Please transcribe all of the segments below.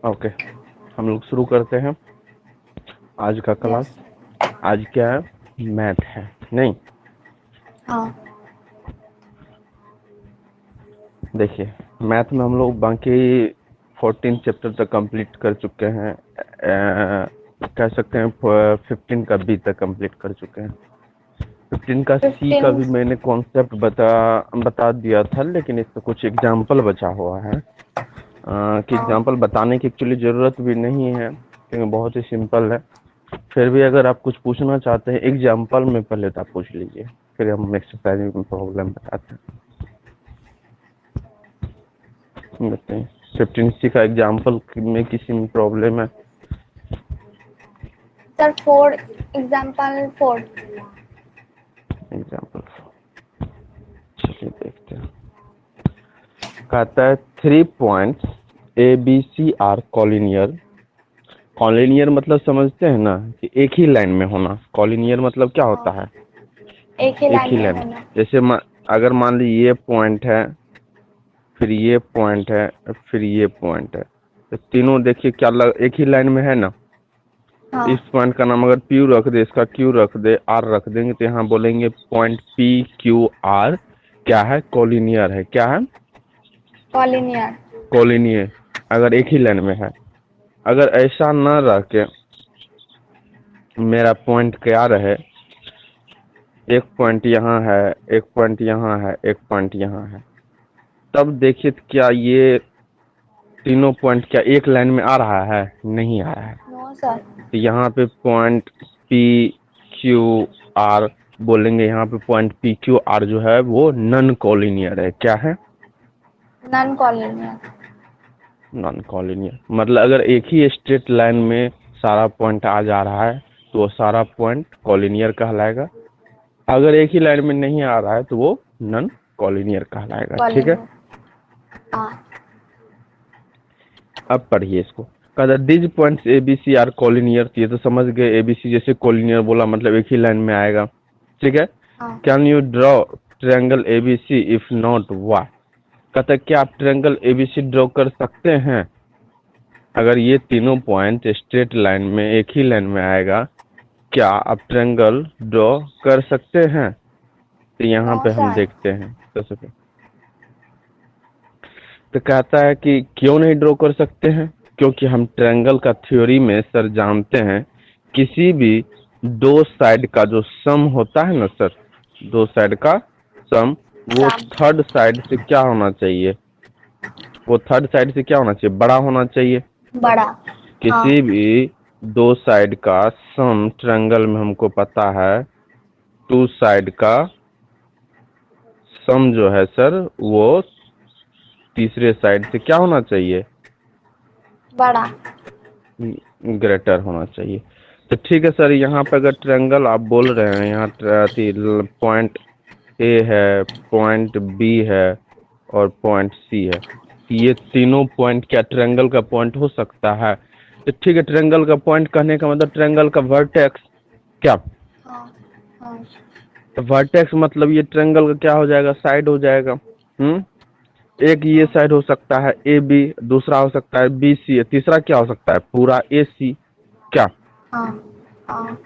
Okay, हम लोग शुरू करते हैं आज का क्लास। यस। आज क्या है? मैथ है नहीं। हाँ। देखिए, मैथ में हम लोग बाकी 14 चैप्टर तक कंप्लीट कर चुके हैं। कह सकते हैं 15 का बी तक कंप्लीट कर चुके हैं। 15 का सी का 15। भी मैंने कॉन्सेप्ट बता दिया था, लेकिन इसका कुछ एग्जाम्पल बचा हुआ है। कि हाँ। एग्जाम्पल बताने की एक्चुअली ज़रूरत भी नहीं है, क्योंकि बहुत ही सिंपल है। फिर भी अगर आप कुछ पूछना चाहते हैं एग्जाम्पल में, पहले तो आप पूछ लीजिए, फिर हम एक्सरसाइज में प्रॉब्लम बताते हैं। बताइए, 15C का एग्जाम्पल में किसी में प्रॉब्लम है? Sir 4 example 4। एग्जाम्पल चलिए देखते हैं। कहता है 3 points ABC are collinear. Collinear मतलब समझते हैं ना, कि एक ही लाइन में होना। कॉलिनियर मतलब क्या होता हाँ, है? एक ही एक लाइन ही में लाइन। होना। जैसे अगर मान लीजिए ये पॉइंट है, फिर ये पॉइंट है, फिर ये पॉइंट है, तो तीनों देखिए क्या एक ही लाइन में है ना। हाँ। इस पॉइंट का नाम अगर P रख दे, इसका Q रख दे, R रख देंगे, तो यहाँ बोलेंगे पॉइंट PQR क्या है? कॉलिनियर है। क्या है? कॉलिनियर। कॉलिनियर। अगर एक ही लाइन में है। अगर ऐसा न रह के मेरा पॉइंट क्या रहे, एक पॉइंट यहाँ है, एक पॉइंट यहाँ है, एक पॉइंट यहाँ है, तब देखिए तो क्या ये तीनों पॉइंट क्या एक लाइन में आ रहा है? नहीं आ रहा है। No sir. तो यहाँ पे पॉइंट PQR बोलेंगे। यहाँ पे पॉइंट PQR जो है वो नॉन कॉलिनियर है। क्या है? Non collinear. नॉन कॉलिनियर मतलब अगर एक ही स्ट्रेट लाइन में सारा पॉइंट आ जा रहा है तो वो सारा पॉइंट कॉलिनियर कहलाएगा। अगर एक ही लाइन में नहीं आ रहा है तो वो नॉन कॉलिनियर कहलाएगा। ठीक है, कॉलिनियर। हाँ। अब पढ़िए इसको। कहता these points ABC are collinear. ये तो समझ गए, ABC जैसे कॉलिनियर बोला मतलब एक ही लाइन में आएगा। ठीक है। हाँ। Can you draw triangle ABC if not why? कहता है क्या आप ट्रायंगल ABC ड्रॉ कर सकते हैं? अगर ये तीनों पॉइंट स्ट्रेट लाइन में एक ही लाइन में आएगा, क्या आप ट्रायंगल ड्रॉ कर सकते हैं? तो यहाँ नो पे हम सर। देखते हैं सबसे पहले। तो कहता है कि क्यों नहीं ड्रॉ कर सकते हैं? क्योंकि हम ट्रायंगल का थ्योरी में सर जानते हैं, किसी भी दो साइड का जो सम होता है ना सर, दो साइड का सम, वो सम। थर्ड साइड से क्या होना चाहिए? वो थर्ड साइड से क्या होना चाहिए? बड़ा होना चाहिए। बड़ा। हाँ। किसी भी दो साइड का सम ट्रायंगल में हमको पता है, टू साइड का सम जो है सर, वो तीसरे साइड से क्या होना चाहिए? बड़ा। ग्रेटर होना चाहिए। तो ठीक है सर, यहाँ पे अगर ट्रायंगल आप बोल रहे हैं, यहाँ पॉइंट ए है, पॉइंट बी है, और पॉइंट सी है, ये तीनों पॉइंट क्या ट्रायंगल का पॉइंट हो सकता है? तो ठीक है, ट्रायंगल का पॉइंट कहने का मतलब ट्रायंगल का वर्टेक्स। क्या? हाँ। हाँ। तो वर्टेक्स मतलब ये ट्रायंगल का क्या हो जाएगा? साइड हो जाएगा। एक ये हाँ। साइड हो सकता है AB, दूसरा हो सकता है BC, तीसरा क्या हो सकता है? पूरा AC। क्या? हाँ। हाँ।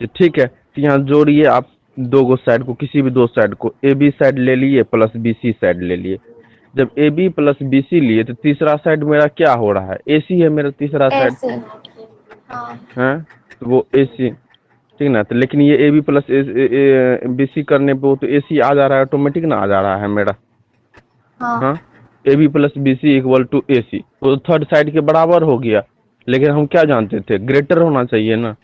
तो ठीक है, तो यहाँ जोड़िए आप दो गो साइड को, किसी भी दो साइड को, AB साइड ले लिए प्लस BC साइड ले लिए। जब AB प्लस BC लिए तो तीसरा साइड मेरा क्या हो रहा है? AC है मेरा तीसरा साइड। ऐसे। हाँ। है, तो वो AC। ठीक ना? तो लेकिन ये AB प्लस BC करने पे वो तो AC आ जा रहा है, ऑटोमेटिक ना आ जा रहा है मेरा। हाँ। हाँ, AB plus BC equal to AC, वो थर्ड साइड के बराबर हो गया। लेकिन हम क्या जानते थे? ग्रेटर होना चाहिए ना।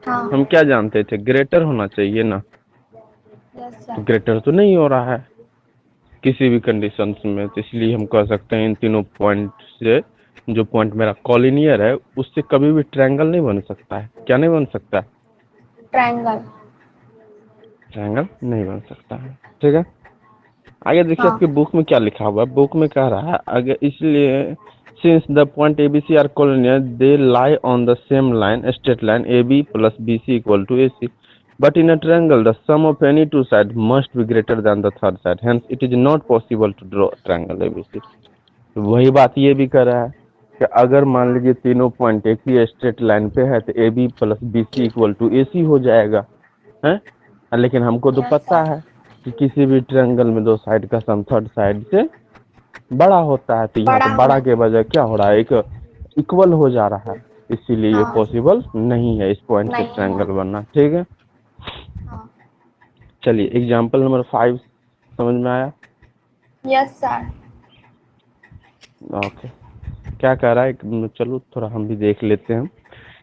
हाँ। हम क्या जानते थे? ग्रेटर होना चाहिए ना। यस तो सर। ग्रेटर तो नहीं हो रहा है किसी भी कंडीशन में, तो इसलिए हम कह सकते हैं इन तीनों पॉइंट से जो पॉइंट मेरा कॉलिनियर है, उससे कभी भी ट्रायंगल नहीं बन सकता है। क्या नहीं बन सकता है? ट्रायंगल। ट्रायंगल नहीं बन सकता है। ठीक है, आगे देखिए हाँ। आपकी बुक में क्या लिखा हुआ है। बुक में कह रहा है अगर, इसलिए since the point ABC are collinear they lie on the same line, straight line AB plus BC equal to AC, but in a triangle the sum of any two sides must be greater than the third side, hence it is not possible to draw a triangle ABC। तो वही बात ये भी कर रहा है कि अगर मान लीजिए तीनों पॉइंट एक ही स्ट्रेट लाइन पे है तो A B plus B C equal to A C हो जाएगा, है। लेकिन हमको तो यस पता सर। है कि किसी भी ट्रायंगल में दो साइड का सम थर्ड साइड से बड़ा होता है, तो यहाँ बड़ा पे बड़ा होना। के बजाय क्या हो रहा है, एक इक्वल हो जा रहा है, इसीलिए ये हाँ। पॉसिबल नहीं है इस पॉइंट से नहीं है। ट्रायंगल बनना। ठीक है, हाँ। चलिए एग्जाम्पल नंबर 5 समझ में आया? Yes sir. ओके, क्या कह रहा है, चलो थोड़ा हम भी देख लेते हैं।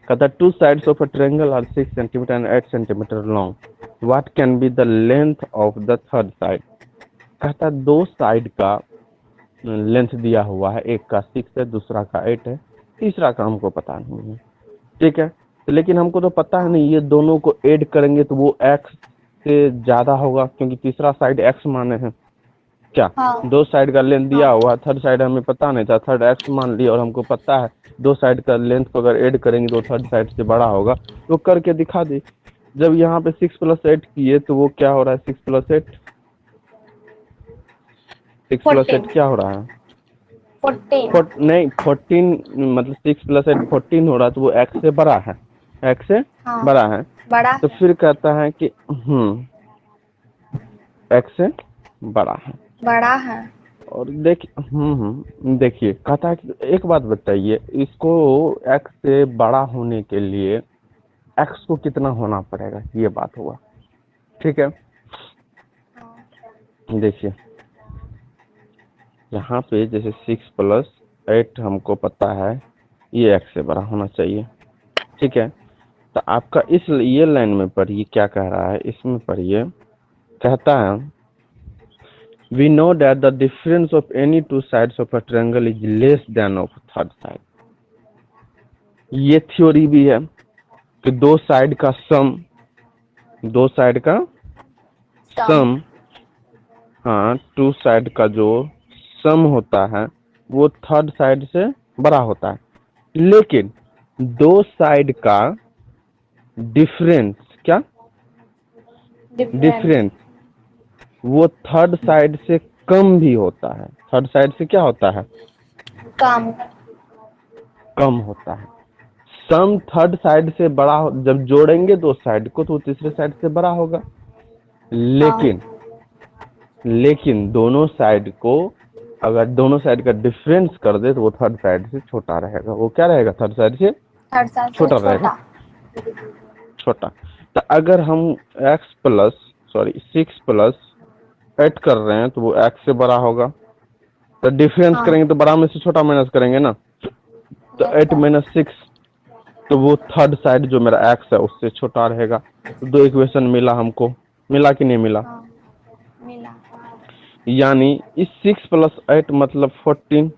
कहता two sides of a triangle are 6 centimetre and 8 centimetre long, what can be the length of the third side. कहता दो साइड का लेंथ दिया हुआ है, एक का 6 है, दूसरा का 8 है, तीसरा का हमको पता नहीं है। ठीक है, तो लेकिन हमको तो पता है नहीं, ये दोनों को ऐड करेंगे तो वो x से ज्यादा होगा, क्योंकि तीसरा साइड x माने हैं। क्या हाँ। दो साइड का लेंथ दिया हाँ। हुआ, थर्ड साइड हमें पता नहीं था, थर्ड x मान लिया, और हमको पता है दो साइड का लेंथ को अगर ऐड करेंगे तो थर्ड साइड से बड़ा होगा, तो करके दिखा दी। जब यहाँ पे 6 + 8 किए तो वो क्या हो रहा है, 6 + 8, 6 + 8 14। क्या हो रहा है, 14। नहीं 14, मतलब 6 + 8 14 हो रहा है, तो वो x से बड़ा है, x से हाँ। बड़ा है। बड़ा तो है। फिर कहता है कि x से बड़ा है। बड़ा है। और देखिए कहता है कि एक बात बताइए, इसको x से बड़ा होने के लिए x को कितना होना पड़ेगा, ये बात हुआ। ठीक है, हाँ। देखिए यहाँ पे जैसे 6 + 8 हमको पता है ये x से बड़ा होना चाहिए। ठीक है, तो आपका इस ये लाइन में पढ़िए क्या कह रहा है, इसमें पढ़िए, कहता है we know that the difference of any two sides of a triangle is less than of third side। ये थ्योरी भी है कि दो साइड का सम, दो साइड का सम। सम, हाँ टू साइड का जो सम होता है वो थर्ड साइड से बड़ा होता है, लेकिन दो साइड का डिफरेंस, क्या डिफरेंस। डिफरेंस, वो थर्ड साइड से कम भी होता है, थर्ड साइड से क्या होता है, कम। कम होता है। सम थर्ड साइड से बड़ा जब जोड़ेंगे दो साइड को तो वो तीसरे साइड से बड़ा होगा, हाँ। लेकिन दोनों साइड को अगर दोनों साइड का डिफरेंस कर दे तो वो थर्ड साइड से छोटा रहेगा। वो क्या रहेगा, थर्ड साइड से थर्ड साइड से छोटा रहेगा, छोटा। छोटा। तो अगर हम सिक्स प्लस 8 कर रहे हैं तो वो x से बड़ा होगा, तो डिफरेंस हाँ। करेंगे तो बड़ा में से छोटा माइनस करेंगे ना, तो यस 8 सर। - 6, तो वो थर्ड साइड जो मेरा x है उससे छोटा रहेगा। तो दो इक्वेशन मिला हमको, मिला कि नहीं मिला, हाँ। मिला। यानी इस 6 + 8 मतलब 14,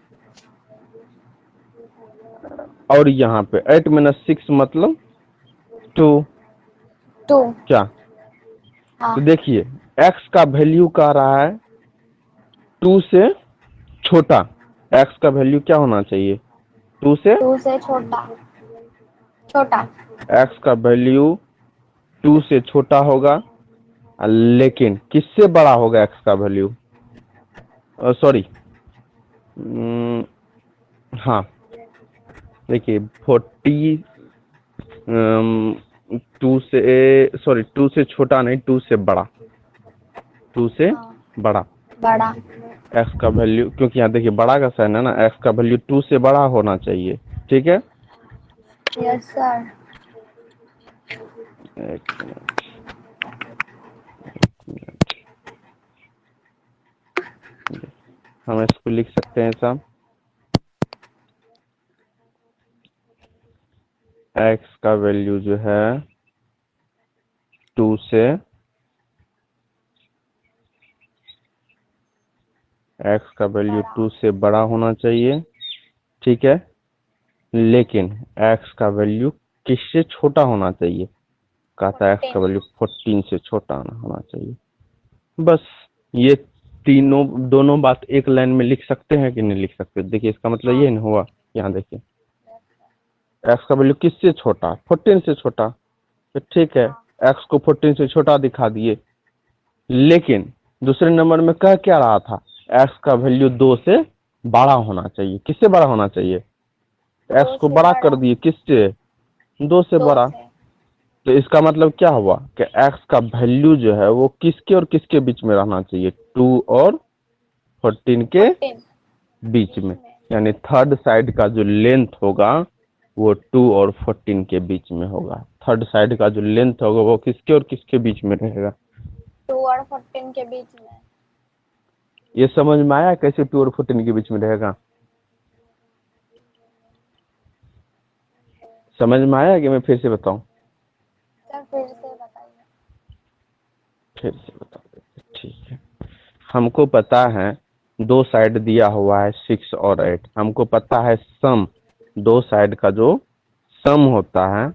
और यहाँ पे 8 - 6 मतलब 2, 2। क्या। हाँ। तो देखिए x का वैल्यू कह रहा है 2 से छोटा, x का वैल्यू क्या होना चाहिए, 2 से, 2 से छोटा। छोटा। x का वैल्यू 2 से छोटा होगा, लेकिन किससे बड़ा होगा x का वैल्यू, सॉरी, हाँ देखिए 40, 2 से, सॉरी 2 से छोटा नहीं, 2 से बड़ा, 2 से हाँ। बड़ा बड़ा। x का वैल्यू, क्योंकि यहाँ देखिए बड़ा का साइन है ना, x का वैल्यू 2 से बड़ा होना चाहिए। ठीक है, यस सर। एक मिनट, हम इसको लिख सकते हैं ऐसा, x का वैल्यू जो है 2 से, x का वैल्यू 2 से बड़ा होना चाहिए। ठीक है, लेकिन x का वैल्यू किससे छोटा होना चाहिए, कहता है x का 14। वैल्यू 14 से छोटा होना चाहिए। बस ये तीनों दोनों बात एक लाइन में लिख सकते हैं कि नहीं लिख सकते, देखिए इसका मतलब हाँ। ये नहीं हुआ, यहाँ देखिए x का वैल्यू किससे छोटा, 14 से छोटा, तो ठीक है हाँ। x को 14 से छोटा दिखा दिए, लेकिन दूसरे नंबर में कह क्या रहा था, x का वैल्यू 2 से बड़ा होना चाहिए, किससे बड़ा होना चाहिए, एक्स को बड़ा कर दिए किससे, 2 से दो बड़ा। से तो इसका मतलब क्या हुआ कि एक्स का वैल्यू जो है वो किसके और किसके बीच में रहना चाहिए, 2 और 14 के 14 बीच में। यानी थर्ड साइड का जो लेंथ होगा वो 2 और 14 के बीच में होगा। थर्ड साइड का जो लेंथ होगा वो किसके और किसके बीच में रहेगा। 2 और 14 के बीच में। ये समझ में आया कैसे 2 और 14 के बीच में रहेगा? समझ में आया कि मैं फिर से बताऊं? सर फिर से बताइए। फिर से बता देते, ठीक है। हमको पता है 2 साइड दिया हुआ है 6 और 8। हमको पता है सम, 2 साइड का जो सम होता है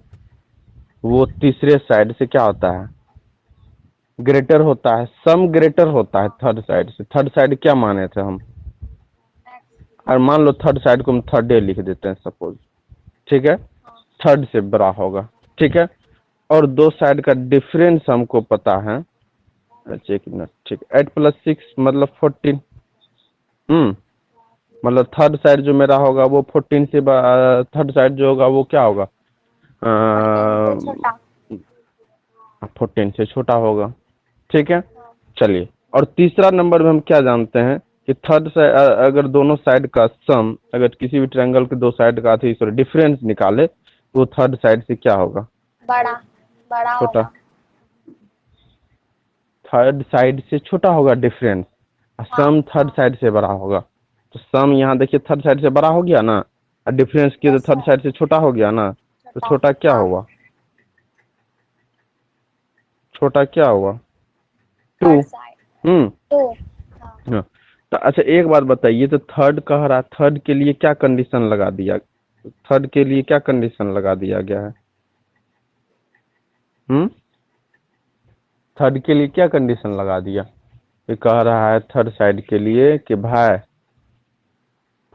वो तीसरे साइड से क्या होता है, ग्रेटर होता है। सम ग्रेटर होता है थर्ड साइड से। थर्ड साइड क्या माने थे हम, X। और मान लो थर्ड साइड को हम थर्ड डे लिख देते हैं सपोज, ठीक है, हाँ थर्ड से बड़ा होगा, ठीक है। और 2 साइड का डिफरेंस हमको पता है, अच्छा एक मिनट, ठीक, 8 + 6 मतलब 14। मतलब थर्ड साइड जो मेरा होगा वो 14 से, थर्ड साइड जो होगा वो क्या होगा, 14 से छोटा। 14 से छोटा होगा, ठीक है। हाँ चलिए, और तीसरा नंबर में हम क्या जानते हैं कि थर्ड साइड, अगर दोनों साइड का सम, अगर किसी भी ट्रायंगल के 2 साइड का थी सॉरी डिफरेंस निकाले तो वो थर्ड साइड से क्या होगा, बड़ा बड़ा छोटा। होगा। थर्ड साइड से छोटा होगा डिफरेंस, हाँ सम थर्ड साइड से बड़ा होगा। तो सम यहाँ देखिए थर्ड साइड से बड़ा हो गया ना, और डिफरेंस किया तो यस थर्ड सर। साइड से छोटा हो गया ना। तो छोटा। छोटा क्या हाँ हुआ, छोटा क्या हुआ, 2। Third side. हम्म 2। हाँ हाँ। तो अच्छा एक बात बताइए, तो थर्ड कह रहा, थर्ड के लिए क्या कंडीशन लगा दिया, थर्ड के लिए क्या कंडीशन लगा दिया गया है, थर्ड के लिए क्या कंडीशन लगा दिया। ये कह रहा है थर्ड साइड के लिए कि भाई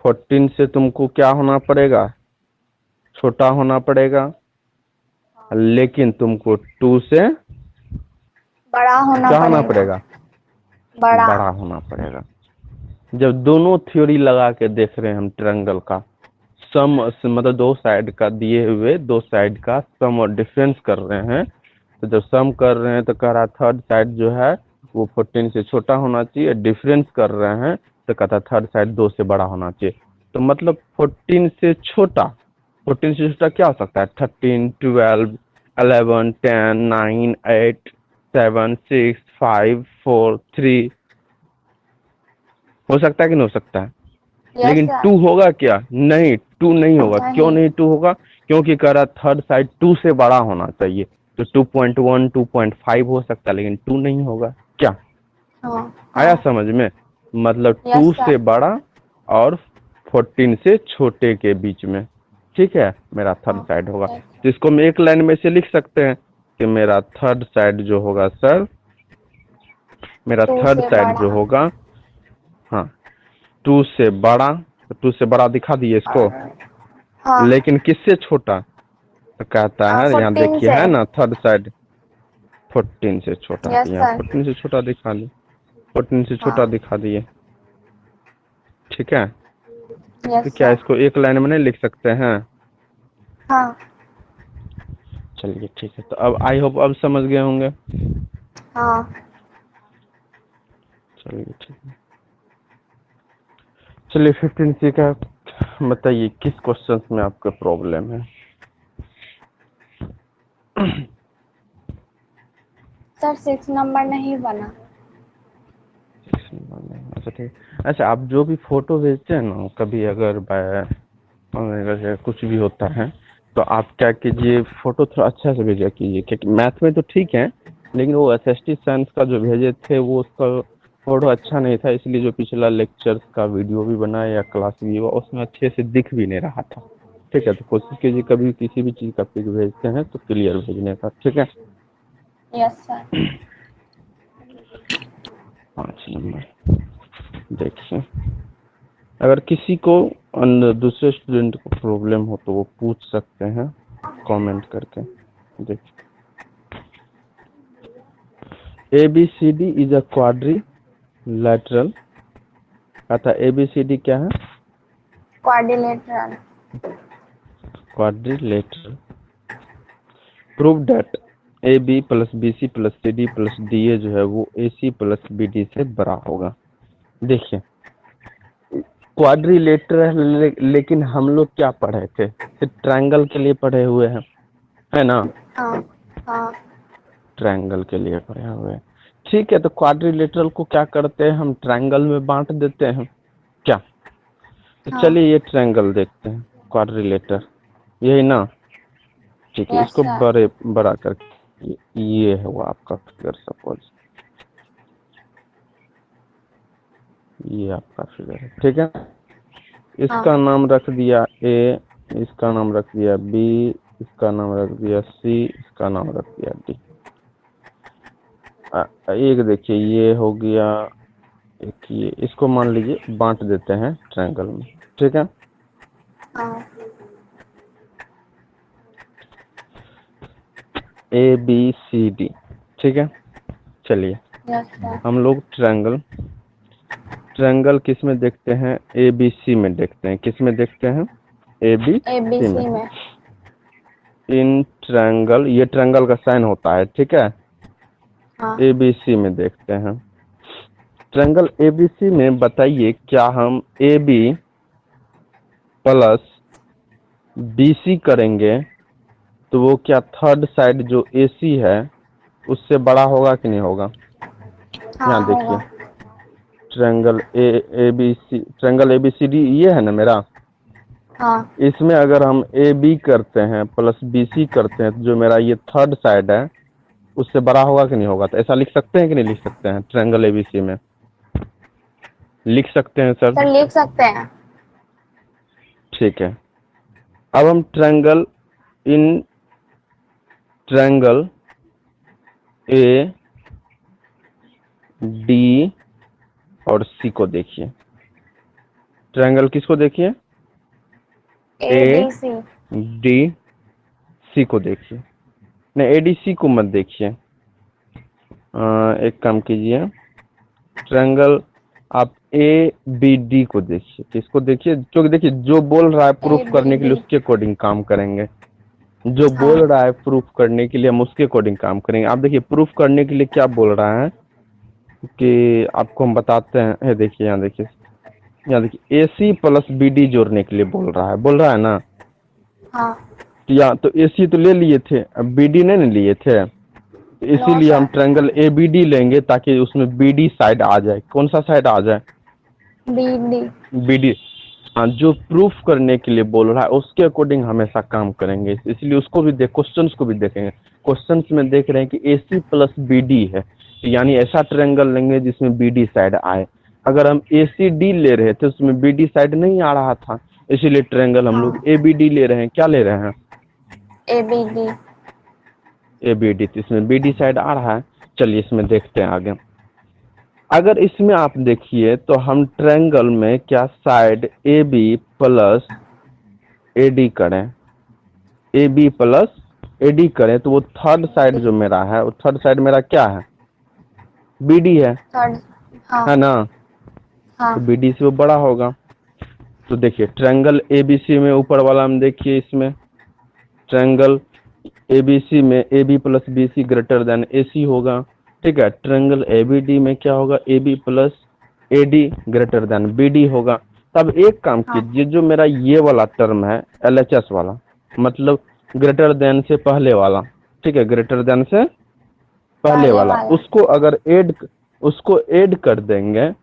14 से तुमको क्या होना पड़ेगा, छोटा होना पड़ेगा, लेकिन तुमको 2 से बड़ा होना क्या होना पड़ेगा। पड़ेगा, बड़ा। बड़ा होना पड़ेगा। जब दोनों थ्योरी लगा के देख रहे हैं हम ट्रायंगल का सम, मतलब 2 साइड का दिए हुए 2 साइड का सम और डिफरेंस कर रहे हैं, तो जब सम कर रहे हैं तो कह रहा थर्ड साइड जो है वो 14 से छोटा होना चाहिए, डिफरेंस कर रहे हैं तो कहता थर्ड साइड 2 से बड़ा होना चाहिए। तो मतलब 14 से छोटा, 14 से छोटा क्या हो सकता है, 13, 12, 11, 10, 9, 8, 7, 6, 5, 4, 3, हो सकता है कि नहीं हो सकता है। यस लेकिन सर। 2 होगा क्या, नहीं 2 नहीं होगा। क्यों नहीं। नहीं 2 होगा, क्योंकि कह रहा थर्ड साइड 2 से बड़ा होना चाहिए। तो 2.1, 2.5 हो सकता है, लेकिन 2 नहीं होगा क्या। हाँ आया हाँ समझ में, मतलब यस 2 से सर। बड़ा और 14 से छोटे के बीच में, ठीक है, मेरा थर्ड हाँ साइड होगा। यस। तो इसको हम एक लाइन में से लिख सकते हैं कि मेरा थर्ड साइड जो होगा सर, मेरा 2 थर्ड से साइड जो बड़ा। होगा, हाँ 2 से बड़ा, तो 2 से बड़ा दिखा दिए इसको, हाँ लेकिन किससे छोटा, तो कहता है यहाँ 14 देखिए से। है ना थर्ड साइड 14 से छोटा, तो यस यहाँ सर। 14 से छोटा दिखा दी, 14 से छोटा हाँ दिखा दिए, ठीक है। तो यस क्या सर। इसको एक लाइन में नहीं लिख सकते हैं। हाँ चलिए ठीक है, तो अब आई होप अब समझ गए होंगे। हाँ चलिए ठीक है, चलिए 15C का बताइए किस क्वेश्चन में आपका प्रॉब्लम है। सर 6 नंबर नहीं बना। अच्छा ठीक, अच्छा आप जो भी फोटो भेजते हैं ना, कभी अगर अगर कुछ भी होता है तो आप क्या कीजिए, फोटो थोड़ा अच्छा से भेजा कीजिए, क्योंकि मैथ में तो ठीक है, लेकिन वो एसएसटी साइंस का जो भेजे थे वो उसका फोटो अच्छा नहीं था, इसलिए जो पिछला लेक्चर का वीडियो भी बनाया या क्लास भी हुआ उसमें अच्छे से दिख भी नहीं रहा था। ठीक है, तो कोशिश कीजिए कभी किसी भी चीज़ का पिक भेजते हैं तो क्लियर भेजने का, ठीक है। Yes sir. 5 नंबर देखिए, अगर किसी को दूसरे स्टूडेंट को प्रॉब्लम हो तो वो पूछ सकते हैं कमेंट करके। देखिए, ABCD इज अ क्वाड्रिलेटरल, अतः ABCD क्या है, quadrilateral. Quadrilateral prove that A B plus B C plus C D plus D A जो है वो A C plus B D से बड़ा होगा। देखिए क्वाड्रिलेटरल लेकिन हम लोग क्या पढ़े थे, सिर्फ ट्रायंगल के लिए पढ़े हुए हैं, है ना, हाँ हाँ ट्रायंगल के लिए पढ़े हुए हैं। ठीक है, तो क्वाड्रिलेटरल को क्या करते हैं, हम ट्रायंगल में बांट देते हैं क्या। तो हाँ चलिए ये ट्रायंगल देखते हैं, क्वाड्रिलेटर यही ना। ठीक है, यस इसको सर बड़ा करके ये है वो आपका फिगर, सपोज ये आपका फिगर है, ठीक है। इसका हाँ नाम रख दिया ए, इसका नाम रख दिया बी, इसका नाम रख दिया सी, इसका नाम रख दिया डी। एक देखिए ये हो गया, एक ये, इसको मान लीजिए बांट देते हैं ट्रायंगल में, ठीक है। हाँ ए बी सी डी, ठीक है। चलिए यस सर हम लोग ट्रायंगल किस में देखते हैं, ए बी सी में देखते हैं। किस में देखते हैं, A B A B C में। सी में इन ट्रायंगल, ये ट्रायंगल का साइन होता है, ठीक है। हाँ ए बी सी में देखते हैं ट्रायंगल ए बी सी में। बताइए क्या हम A B plus B C करेंगे तो वो क्या थर्ड साइड जो ए सी है उससे बड़ा होगा कि नहीं होगा। हाँ यहाँ होगा देखिए triangle A B C, triangle A B C D ये है ना मेरा। हाँ इसमें अगर हम ए बी करते हैं प्लस बी सी करते हैं तो जो मेरा ये थर्ड साइड है उससे बड़ा होगा कि नहीं होगा। तो ऐसा लिख सकते हैं कि नहीं लिख सकते हैं, ट्रायंगल ए बी सी में लिख सकते हैं सर। सर लिख सकते हैं ठीक है, अब हम ट्रायंगल ए डी और सी को देखिए। ट्रायंगल किसको देखिए, A D C D C को देखिए। नहीं ए डी सी को मत देखिए, एक काम कीजिए, ट्रायंगल आप ए बी डी को देखिए। किसको देखिए, क्योंकि देखिए जो बोल रहा है प्रूफ ए करने बी के लिए डी उसके अकॉर्डिंग काम करेंगे। जो हाँ बोल रहा है प्रूफ करने के लिए हम उसके अकॉर्डिंग काम करेंगे। आप देखिए प्रूफ करने के लिए क्या बोल रहा है कि आपको हम बताते हैं। ये देखिए यहाँ देखिए, यहाँ देखिए ए सी प्लस बी डी जोड़ने के लिए बोल रहा है ना। हाँ तो या तो ए सी तो ले लिए थे, अब बी डी नहीं लिए थे, तो नो इसीलिए हम sir triangle A B D लेंगे ताकि उसमें बी डी साइड आ जाए। कौन सा साइड आ जाए, बी डी बी डी। हाँ, जो प्रूफ करने के लिए बोल रहा है उसके अकॉर्डिंग हमेशा काम करेंगे, इसलिए उसको भी क्वेश्चंस को भी देखेंगे। क्वेश्चंस में देख रहे हैं कि ए सी प्लस बी डी है, तो यानी ऐसा ट्रायंगल लेंगे जिसमें बी डी साइड आए। अगर हम ए सी डी ले रहे थे उसमें बी डी साइड नहीं आ रहा था, इसीलिए ट्रायंगल हम लोग हाँ ए बी डी ले रहे हैं। क्या ले रहे हैं, A B D A B D, तो इसमें बी डी साइड आ रहा है। चलिए इसमें देखते हैं आगे। अगर इसमें आप देखिए तो हम ट्रायंगल में क्या side A B plus A D करें, A B plus A D करें तो वो थर्ड साइड जो मेरा है, वो थर्ड साइड मेरा क्या है, बी डी है थर्ड हाँ ना। हाँ तो बी डी से वो बड़ा होगा। तो देखिए ट्रायंगल ए बी सी में ऊपर वाला हम देखिए, इसमें ट्रायंगल ए बी सी में A B plus B C greater than A C होगा, ठीक है। ट्रायंगल ए बी डी में क्या होगा, A B plus A D greater than B D होगा। तब एक काम हाँ कीजिए, जो मेरा ये वाला टर्म है एल एच एस वाला, मतलब ग्रेटर देन से पहले वाला, ठीक है, ग्रेटर देन से पहले वाला, उसको ऐड कर देंगे।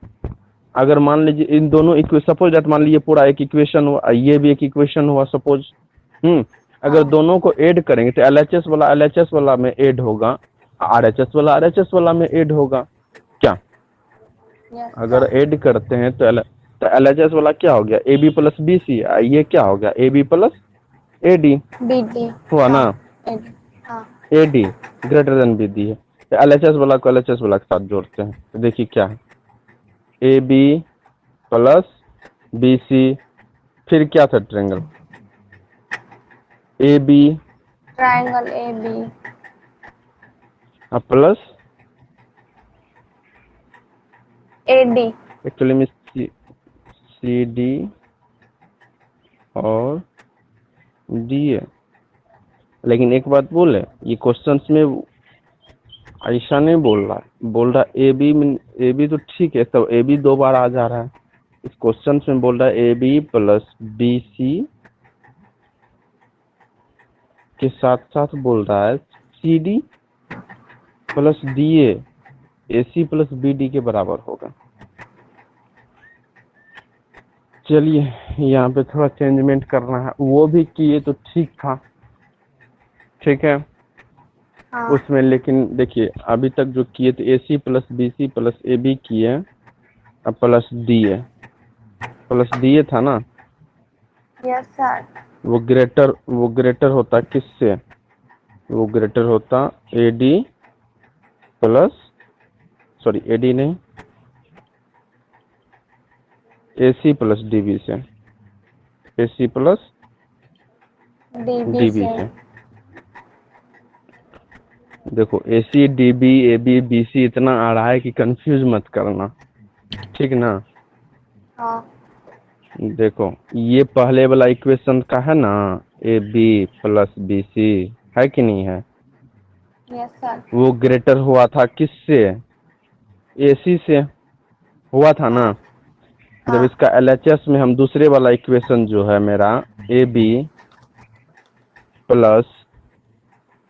अगर मान लीजिए इन दोनों सपोज दैट मान लीजिए पूरा एक इक्वेशन हुआ, ये भी एक इक्वेशन हुआ सपोज। अगर हाँ दोनों को ऐड करेंगे तो एल एच एस वाला में ऐड होगा, आर एच एस वाला में ऐड होगा। क्या, यस अगर सर ऐड करते हैं तो एल एच एस वाला क्या हो गया, A B plus B C, ये क्या हो गया, A B plus A D B D हुआ ना। हाँ ए डी हाँ A D greater than B D है, तो एल एच एस वाला को एल एच एस वाला के साथ जोड़ते हैं तो देखिए क्या है, A B plus B C, फिर क्या था triangle A B triangle A B plus A D actually में सी डी और डी है। लेकिन एक बात बोले, ये क्वेश्चंस में ऐसा नहीं बोल रहा ए बी तो ठीक है, तो ए बी 2 बार आ जा रहा है। इस क्वेश्चन में बोल रहा है A B plus B C के साथ साथ बोल रहा है C D plus D A C plus B D के बराबर होगा। चलिए यहाँ पे थोड़ा चेंजमेंट करना है, वो भी किए तो ठीक था, ठीक है हाँ उसमें। लेकिन देखिए अभी तक जो किए थे A C plus B C plus A B किए, अब प्लस डी ए था ना। Yes sir. वो ग्रेटर होता किससे? वो ग्रेटर होता A D plus, sorry A D नहीं, A C plus D B से, A C plus DB D B से। से। देखो A C D B A B B C इतना आ रहा है कि कंफ्यूज मत करना, ठीक ना। हाँ देखो ये पहले वाला इक्वेशन का है ना, A B plus B C, है कि नहीं है? Yes sir. वो ग्रेटर हुआ था किससे? ए सी से हुआ था ना। जब हाँ इसका LHS में हम दूसरे वाला इक्वेशन जो है मेरा A B plus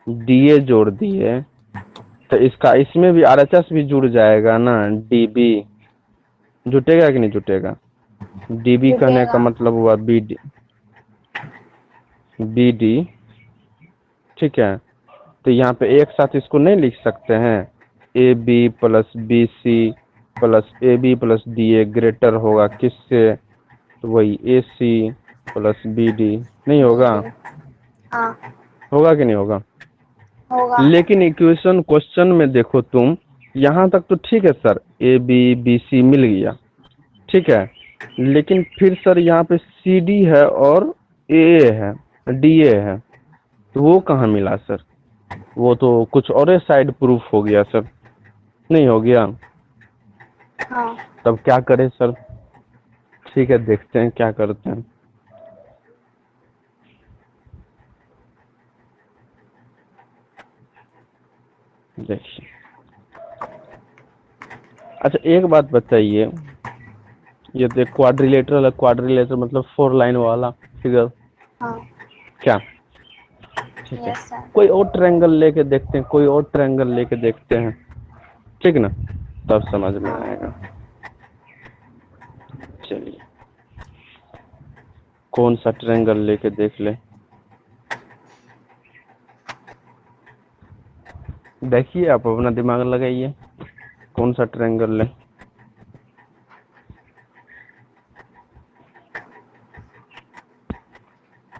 D A जोड़ दिए, तो इसका इसमें भी RHS भी जुड़ जाएगा ना, डी बी। जुटेगा कि नहीं जुटेगा? डी बी कहने का जुटेगा। मतलब हुआ बी डी, ठीक है। तो यहाँ पे एक साथ इसको नहीं लिख सकते हैं, A B plus B C plus A B plus D A greater होगा किससे? तो वही A C plus B D. नहीं होगा? हाँ होगा कि नहीं होगा? होगा। लेकिन इक्वेशन क्वेश्चन में देखो तुम, यहाँ तक तो ठीक है sir, A B B C मिल गया, ठीक है। लेकिन फिर सर यहाँ पे सी डी है और ए है, डी ए है, तो वो कहाँ मिला सर? वो तो कुछ और साइड प्रूफ हो गया सर, नहीं हो गया? हाँ तब क्या करें सर? ठीक है देखते हैं क्या करते हैं। देखिए, अच्छा एक बात बताइए, ये तो क्वाड्रिलेटरल है, क्वाड्रिलेटरल मतलब 4 लाइन वाला फिगर, हाँ क्या? ठीक है, यस सर। कोई और ट्रायंगल लेके देखते हैं, कोई और ट्रायंगल लेके देखते हैं, ठीक ना, तब समझ में हाँ आएगा। चलिए कौन सा ट्रायंगल लेके देख ले। देखिए आप अपना दिमाग लगाइए, कौन सा ट्रायंगल ले।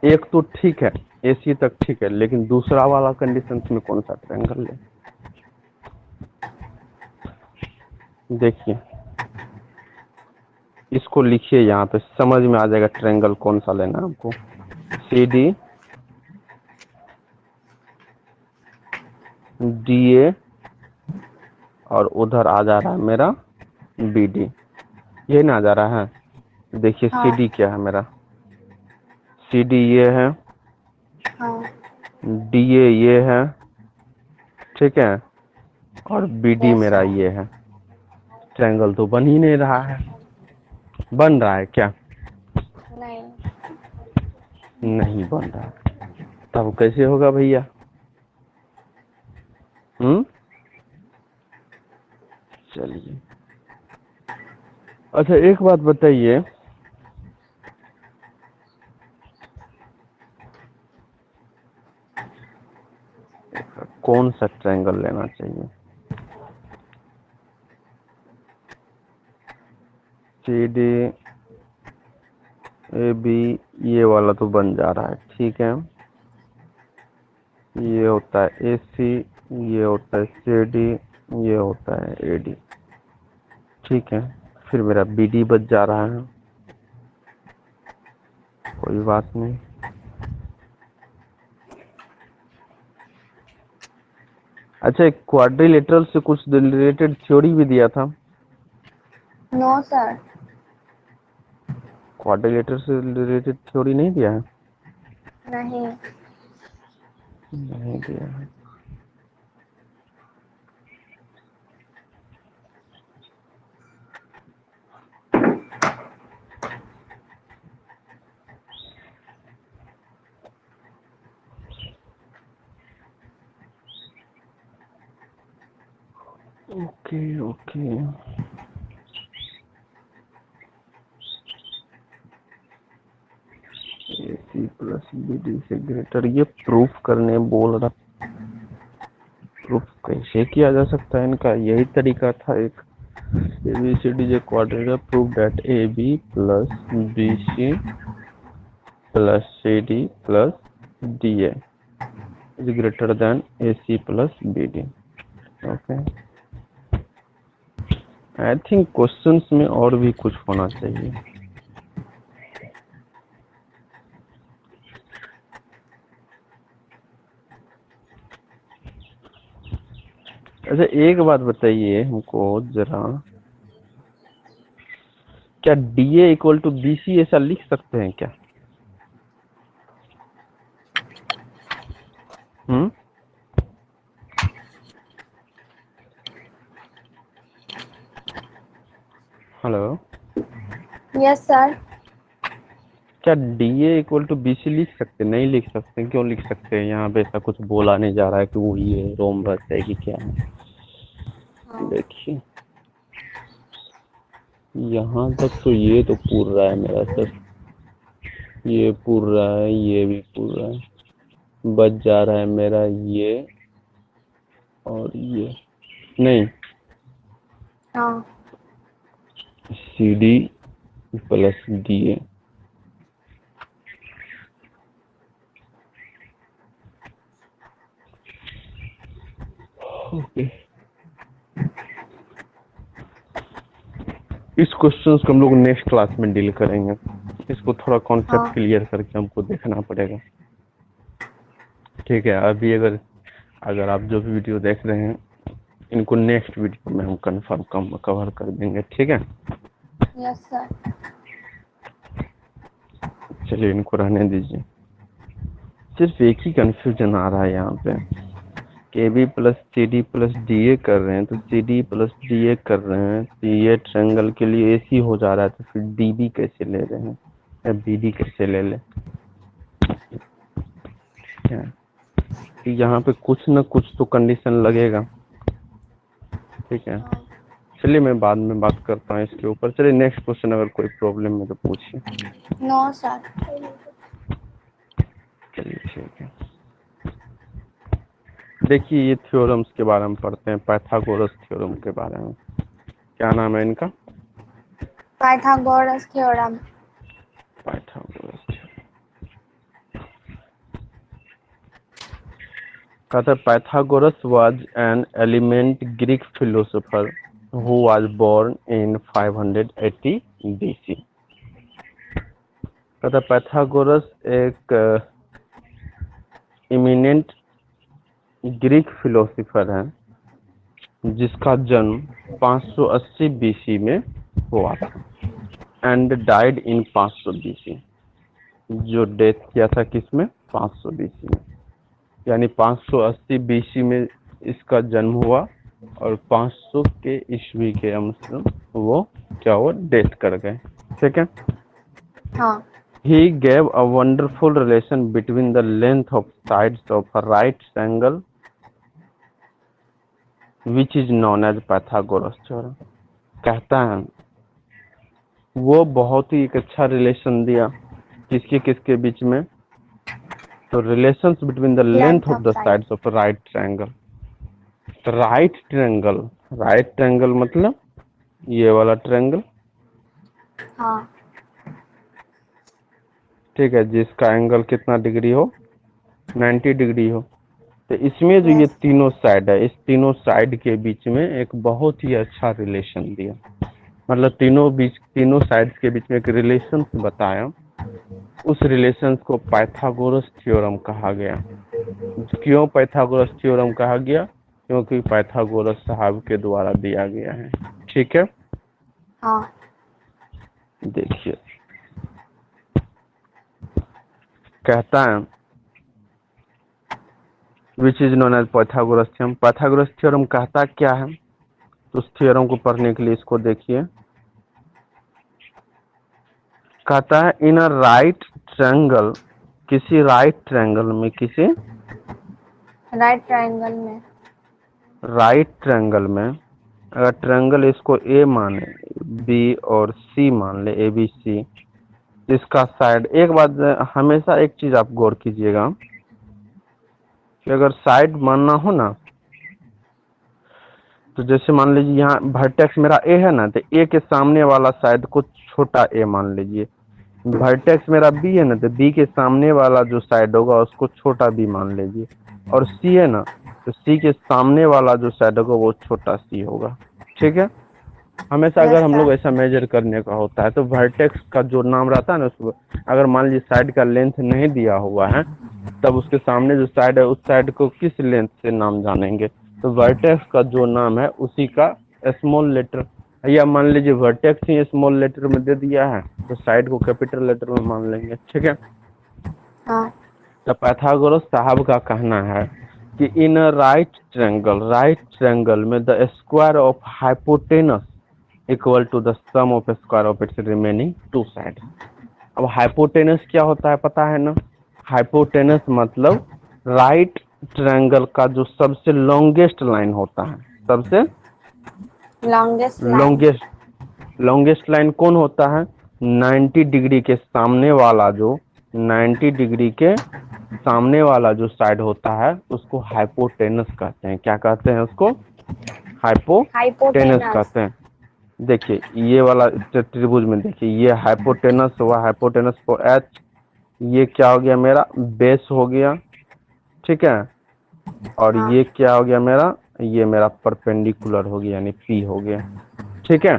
एक तो ठीक है, एसी तक ठीक है, लेकिन दूसरा वाला कंडीशन में कौन सा ट्रायंगल ले? देखिए इसको लिखिए, यहाँ पे समझ में आ जाएगा ट्रायंगल कौन सा लेना है आपको। सी डी डी ए और उधर आ जा रहा है मेरा बी डी, ये ना आ जा रहा है। देखिए हाँ सी डी क्या है मेरा, सी डी ये है, हाँ डी ए ये है, ठीक है, और बी डी यस मेरा सर। ये है। ट्रायंगल तो बन ही नहीं रहा है, बन रहा है क्या? नहीं। नहीं बन रहा, तब कैसे होगा भैया? चलिए अच्छा एक बात बताइए, कौन सा ट्रायंगल लेना चाहिए? सी डी ए बी, ये वाला तो बन जा रहा है, ठीक है। ये होता है ए सी, ये होता है सी डी, ये होता है ए डी, ठीक है। फिर मेरा बी डी बच जा रहा है, कोई बात नहीं। अच्छा एक क्वाड्रिलेटरल से कुछ रिलेटेड थ्योरी भी दिया था। No sir. क्वाड्रिलेटरल से रिलेटेड थ्योरी नहीं दिया है? नहीं। नहीं दिया है। Okay okay, AC plus BD से ग्रेटर, ये प्रूफ करने बोल रहा। प्रूफ कैसे किया जा सकता है इनका? यही तरीका था एक, ABCD जो quadratic, proof that AB plus BC plus CD plus DA is greater than AC plus BD। Okay, I think questions में और भी कुछ होना चाहिए। अच्छा एक बात बताइए हमको जरा, क्या DA इक्वल टू BC ऐसा लिख सकते हैं क्या? Hello, yes sir. क्या DA इक्वल टू BC लिख सकते? नहीं लिख सकते, क्यों लिख सकते हैं? यहाँ पे ऐसा कुछ बोला नहीं जा रहा है कि वो ये रोमबस है कि क्या है। हाँ। देखिए यहाँ तक तो ये तो पूर रहा है मेरा सर, ये पूर रहा है, ये भी पूर रहा है, बच जा रहा है मेरा ये और ये नहीं, हाँ। CD plus DA। ओके, इस क्वेश्चंस को हम लोग नेक्स्ट क्लास में डील करेंगे। इसको थोड़ा कॉन्सेप्ट हाँ। क्लियर करके हमको देखना पड़ेगा। ठीक है, अभी अगर अगर आप जो भी वीडियो देख रहे हैं, इनको नेक्स्ट वीडियो में हम कंफर्म कवर कर देंगे। ठीक है, यस सर। चलिए इनको रहने दीजिए। सिर्फ एक ही कंफ्यूजन आ रहा है यहाँ पे, KB plus CD plus DA कर रहे हैं, तो CD प्लस DA कर रहे हैं, तो ये ट्रायंगल के लिए AC हो जा रहा है, तो फिर DB कैसे ले रहे हैं या BD कैसे ले लें? तो यहाँ पे कुछ न कुछ तो कंडीशन लगेगा। ठीक है, हाँ। चलिए मैं बाद में बात करता हूँ इसके ऊपर। चलिए नेक्स्ट क्वेश्चन, अगर कोई प्रॉब्लम है तो पूछिए। No sir. चलिए ठीक है, देखिए ये थ्योरम्स के बारे में पढ़ते हैं, पाइथागोरस थ्योरम के बारे में। क्या नाम है इनका? Pythagoras theorem. Pythagoras theorem. कहता है Pythagoras was an eminent Greek philosopher who was born in 580 BC। कहता है Pythagoras एक इमिनेंट ग्रीक फिलोसोफर है जिसका जन्म 580 BC में हुआ था, एंड डाइड इन 500 BC। जो डेथ किया था किसमें? 500 BC में, यानी 580 BC में इसका जन्म हुआ और 500 के ईस्वी के अनुसार वो क्या हुआ? डेथ कर गए। ठीक है, हाँ। he gave a wonderful relation between the length of sides of a right triangle which is known as Pythagoras theorem। कहता है वो बहुत ही एक अच्छा रिलेशन दिया, किसके किसके बीच में? तो relations between the length of the sides of right triangle. Right triangle, right triangle मतलब ये वाला ट्रायंगल। हाँ। ठीक है, जिसका एंगल कितना डिग्री हो? 90 डिग्री हो। तो इसमें जो ये यस। तीनों साइड है, इस तीनों साइड के बीच में एक बहुत ही अच्छा रिलेशन दिया, मतलब तीनों साइड्स के बीच में एक रिलेशन बताया। उस रिलेशन को पाइथागोरस थ्योरम कहा गया। क्यों पाइथागोरस थ्योरम कहा गया? क्योंकि पाइथागोरस साहब के द्वारा दिया गया है। ठीक है, हाँ। देखिए कहता है which is known as Pythagoras theorem. Pythagoras theorem कहता क्या है, तो उस थ्योरम को पढ़ने के लिए इसको देखिए। कहता है इन अ राइट ट्रायंगल, किसी राइट ट्रायंगल में, किसी राइट ट्रायंगल में, राइट ट्रायंगल में, अगर ट्रायंगल इसको ए माने, बी और सी मान ले, ए बी सी, इसका साइड, एक बात हमेशा एक चीज आप गौर कीजिएगा कि अगर साइड मानना हो ना, तो जैसे मान लीजिए यहाँ वर्टेक्स मेरा ए है ना, तो ए के सामने वाला साइड को छोटा ए मान लीजिए। वर्टेक्स मेरा बी है ना, तो बी के सामने वाला जो साइड होगा उसको छोटा बी मान लीजिए। और सी है ना, तो सी के सामने वाला जो साइड होगा वो छोटा सी होगा। ठीक है, हमेशा यस अगर हम लोग सर, ऐसा मेजर करने का होता है तो वर्टेक्स का जो नाम रहता है ना, उसको अगर मान लीजिए साइड का लेंथ नहीं दिया हुआ है, तब उसके सामने जो साइड है उस साइड को किस लेंथ से नाम जानेंगे, तो वर्टेक्स का जो नाम है उसी का स्मॉल लेटर, या मान लीजिए वर्टेक्स ही स्मॉल लेटर में दे दिया है तो साइड को कैपिटल लेटर में मान लेंगे। ठीक है, हाँ, तो पाइथागोरस साहब का कहना है कि इन राइट ट्रायंगल में the square of hypotenuse equal to the sum of square of its remaining two side. अब हाइपोटेनस क्या होता है पता है ना? हाइपोटेनस मतलब राइट ट्रायंगल का जो सबसे लॉन्गेस्ट लाइन होता है, सबसे लॉन्गेस्ट लाइन, लॉन्गेस्ट लाइन कौन होता है? 90 डिग्री के सामने वाला, जो 90 डिग्री के सामने वाला जो साइड होता है उसको हाइपोटेनस कहते हैं। क्या कहते हैं उसको? हाइपोटेनस हाइपोटेनस, कहते हैं। देखिए ये वाला त्रिभुज में देखिए, ये हाइपोटेनस हुआ, हाइपोटेनस को एच, ये क्या हो गया मेरा? बेस हो गया। ठीक है, और हाँ, ये क्या हो गया मेरा? ये मेरा परपेंडिकुलर हो गया, यानी पी हो गया। ठीक है,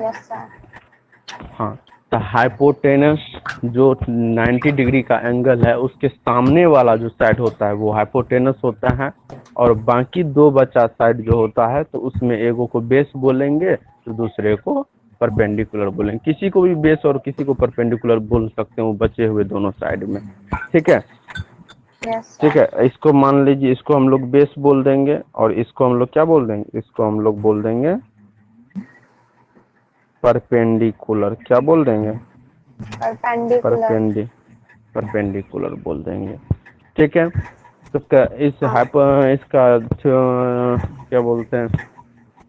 यस सर, हाँ, तो हाइपोटेनस जो 90 डिग्री का एंगल है उसके सामने वाला जो साइड होता है वो हाइपोटेनस होता है, और बाकी दो बचा साइड जो होता है तो उसमें एगो को बेस बोलेंगे तो दूसरे को परपेंडिकुलर बोलेंगे। किसी को भी बेस और किसी को परपेंडिकुलर बोल सकते हैं वो बचे हुए दोनों साइड में। ठीक है, यस ठीक सर, है, इसको मान लीजिए, इसको हम लोग बेस बोल देंगे और इसको हम लोग क्या बोल देंगे? इसको हम लोग बोल देंगे परपेंडिकुलर। क्या बोल देंगे? परपेंडिकुलर, परपेंडिकुलर बोल देंगे। ठीक है, तो इस हाँ, इसका क्या बोलते हैं,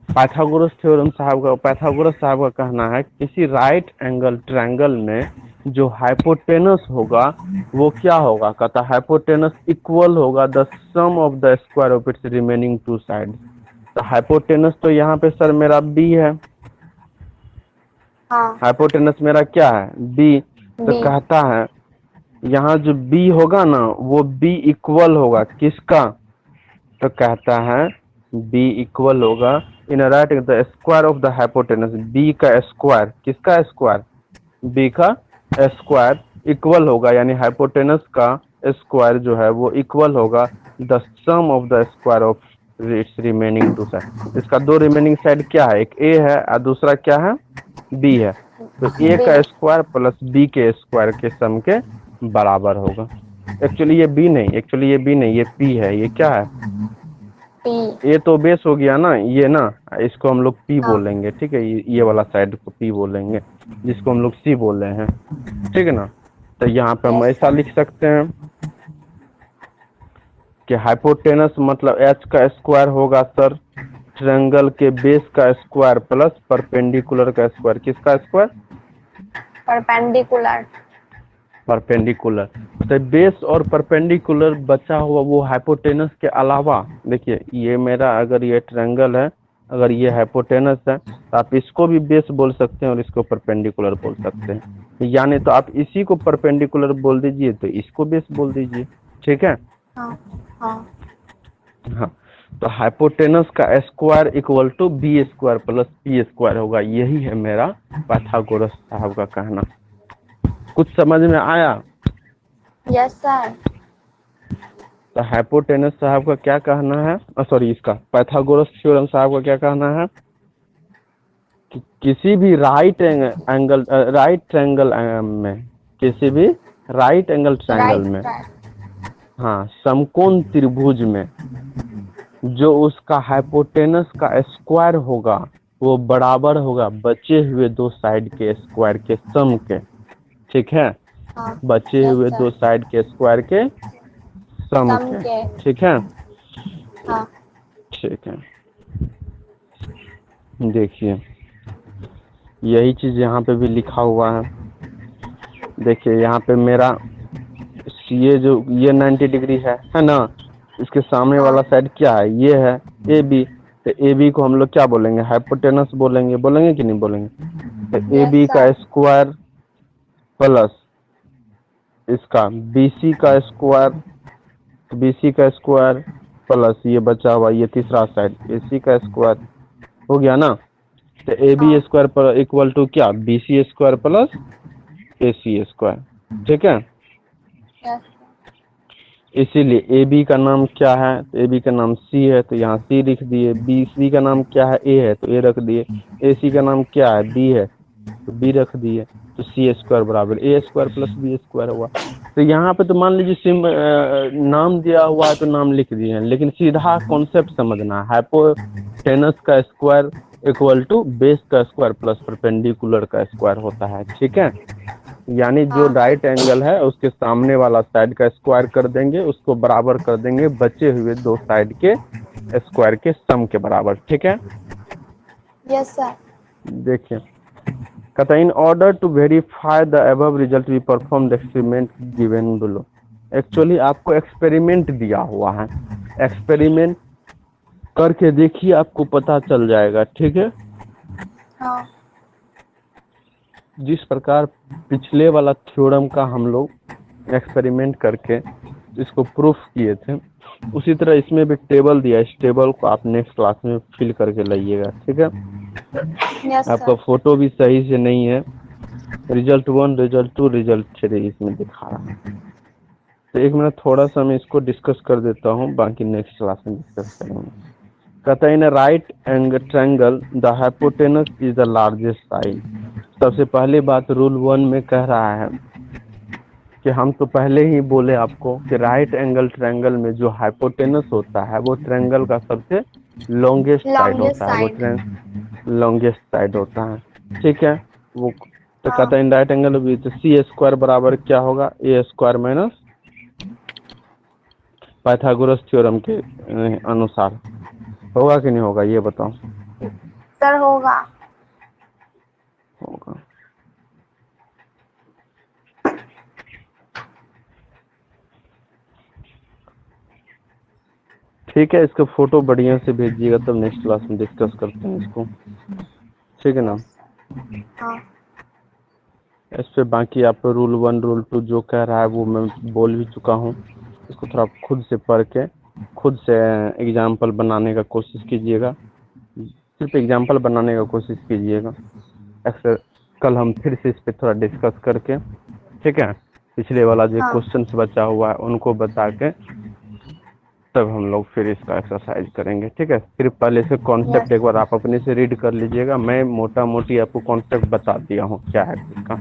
पाइथागोरस थ्योरम पाइथागोरस साहब का कहना है किसी राइट एंगल ट्रायंगल में जो हाइपोटेनस होगा वो क्या होगा? कहता हाइपोटेनस इक्वल होगा the sum of the square of its remaining two side. तो हाइपोटेनस तो यहाँ पे सर मेरा बी है, हाँ, हाइपोटेनस मेरा क्या है? बी। तो बी, कहता है यहाँ जो बी होगा ना वो बी इक्वल होगा किसका? तो कहता है बी इक्वल होगा in right the square of the hypotenuse, B का स्क्वायर, किसका स्क्वायर? बी का स्क्वायर इक्वल होगा, यानी हाइपोटेनस का स्क्वायर जो है वो इक्वल होगा the sum of the square of its remaining two side. इसका दो रिमेनिंग साइड क्या है? एक ए है और दूसरा क्या है? बी है। तो ए बी, का स्क्वायर प्लस बी के स्क्वायर के सम के बराबर होगा। एक्चुअली ये बी नहीं, ये पी है। ये क्या है? पी, ये तो बेस हो गया ना, ये ना, इसको हम लोग पी हाँ, बोलेंगे। ठीक है, ये वाला साइड को पी बोलेंगे, जिसको हम लोग सी बोल रहे हैं। ठीक है ना, तो यहाँ पे हम यस ऐसा सर, लिख सकते हैं कि हाइपोटेनस मतलब एच का स्क्वायर होगा सर ट्रायंगल के बेस का स्क्वायर प्लस परपेंडिकुलर का स्क्वायर। किसका स्क्वायर? Perpendicular, perpendicular. तो बेस और परपेंडिकुलर बचा हुआ वो हाइपोटेनस के अलावा, देखिए ये मेरा अगर ये ट्रायंगल है, अगर ये हाइपोटेनस है तो आप इसको भी बेस बोल सकते हैं और इसको परपेंडिकुलर बोल सकते हैं, यानी तो आप इसी को परपेंडिकुलर बोल दीजिए तो इसको बेस बोल दीजिए। ठीक है, हाँ, हाँ, हाँ, तो हाइपोटेनस का square equal to B square plus P square होगा। यही है मेरा पाइथागोरस साहब का कहना। कुछ समझ में आया? यस सर, तो हाइपोटेनस साहब का क्या कहना है, सॉरी, इसका पाइथागोरस थ्योरम साहब का क्या कहना है कि किसी भी राइट ट्रायंगल में, किसी भी राइट एंगल ट्रायंगल राइट में, ट्रायंगल। हाँ, समकोण त्रिभुज में जो उसका हाइपोटेनस का स्क्वायर होगा वो बराबर होगा बचे हुए दो साइड के स्क्वायर के सम के। ठीक है, हाँ। बचे यस हुए दो सर। साइड के स्क्वायर के सम सम के। के। ठीक है, हाँ। ठीक है। देखिए यही चीज यहाँ पे भी लिखा हुआ है। देखिए यहाँ पे मेरा ये जो ये 90 डिग्री है ना, इसके सामने हाँ। वाला साइड क्या है, ये है ए बी। तो ए बी को हम लोग क्या बोलेंगे, हाइपोटेनस बोलेंगे, बोलेंगे कि नहीं बोलेंगे। तो ए यस बी का सर। स्क्वायर प्लस इसका बी सी का स्क्वायर, बी सी का स्क्वायर प्लस ये बचा हुआ ये तीसरा साइड ए सी का स्क्वायर हो गया ना। तो ए बी हाँ। स्क्वायर पर इक्वल टू क्या, बी सी स्क्वायर प्लस ए सी स्क्वायर। ठीक है, यस। इसीलिए ए बी का नाम क्या है, तो ए बी का नाम सी है तो यहाँ सी लिख दिए। बी सी का नाम क्या है, ए है तो ए रख दिए। ए सी का नाम क्या है, बी है तो बी रख दिए। तो सी स्क्वायर बराबर ए स्क्वायर प्लस बी स्क्वायर हुआ। तो यहाँ पे तो मान लीजिए नाम दिया हुआ है तो नाम लिख दिए हैं, लेकिन सीधा कॉन्सेप्ट समझना है। हाइपोटेनस का स्क्वायर इक्वल टू बेस का स्क्वायर प्लस परपेंडिकुलर का स्क्वायर होता है। ठीक है, यानी जो हाँ। राइट एंगल है उसके सामने वाला साइड का स्क्वायर कर देंगे, उसको बराबर कर देंगे बचे हुए दो साइड के स्क्वायर के सम के बराबर। ठीक है, यस सर। देखिए कहता है in order to verify the above result we perform the experiment given below. Actually आपको एक्सपेरिमेंट दिया हुआ है, एक्सपेरिमेंट करके देखिए आपको पता चल जाएगा। ठीक है, हाँ। जिस प्रकार पिछले वाला थ्योरम का हम लोग एक्सपेरिमेंट करके इसको प्रूफ किए थे, उसी तरह इसमें भी टेबल दिया है। इस टेबल को आप नेक्स्ट क्लास में फिल करके लाइएगा। ठीक है, यस आपका सर। फोटो भी सही से नहीं है, रिजल्ट 1 रिजल्ट 2 रिजल्ट 3 इसमें दिखा रहा है। तो एक मिनट थोड़ा सा मैं इसको डिस्कस कर देता हूँ, बाकी नेक्स्ट क्लास में डिस्कस करेंगे। कहता है in right angle triangle the hypotenuse is the largest side. सबसे पहली बात रूल 1 में कह रहा है कि हम तो पहले ही बोले आपको कि राइट एंगल ट्रायंगल में जो हाइपोटेनस होता है वो ट्रायंगल का सबसे लॉन्गेस्ट साइड लॉन्गेस्ट होता है, वो साइड। लॉन्गेस्ट साइड होता है। ठीक है, वो तो हाँ। कहता है इन राइट एंगल भी तो सी स्क्वायर बराबर क्या होगा, ए स्क्वायर माइनस पाइथागोरस थ्योरम के अनुसार। होगा कि नहीं होगा ये बताओ। सर होगा। होगा। ठीक है, इसका फोटो बढ़िया से भेजिएगा तब नेक्स्ट क्लास में डिस्कस करते हैं इसको। ठीक है ना। Yes sir. हाँ। इस पे बाकी आप रूल 1 रूल 2 जो कह रहा है वो मैं बोल भी चुका हूँ। इसको थोड़ा खुद से पढ़ के खुद से एग्जाम्पल बनाने का कोशिश कीजिएगा, सिर्फ एग्जाम्पल बनाने का कोशिश कीजिएगा। अक्सर कल हम फिर से इस पे थोड़ा डिस्कस करके, ठीक है, पिछले वाला जो हाँ। क्वेश्चंस बचा हुआ है उनको बता के तब हम लोग फिर इसका एक्सरसाइज करेंगे। ठीक है, फिर पहले से कॉन्सेप्ट यस। एक बार आप अपने से रीड कर लीजिएगा। मैं मोटा मोटी आपको कॉन्सेप्ट बता दिया हूँ क्या है इसका।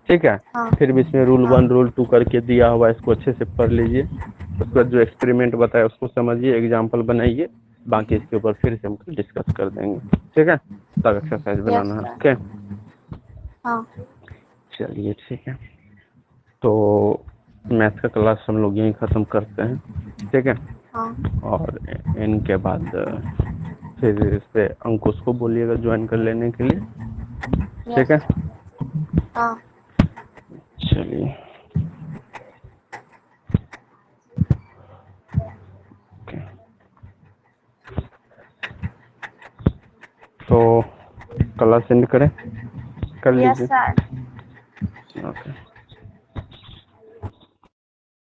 ठीक है, हाँ। फिर भी इसमें रूल हाँ। 1 रूल 2 करके दिया हुआ है, इसको अच्छे से पढ़ लीजिए। उसके बाद जो एक्सपेरिमेंट बताया उसको समझिए, एग्जाम्पल बनाइए, बाकी इसके ऊपर फिर से हम डिस्कस कर देंगे। ठीक है, तब एक्सरसाइज यस बनाना है। सर। ओके, हाँ। चलिए ठीक है, तो मैथ का क्लास हम लोग यहीं ख़त्म करते हैं। ठीक है, हाँ। और इनके बाद फिर इस पे अंकुश को बोलिएगा ज्वाइन कर लेने के लिए। ठीक यस है, सर। हाँ। चलिए ओके। तो क्लास एंड करें, कर यस लीजिए। सर। ओके।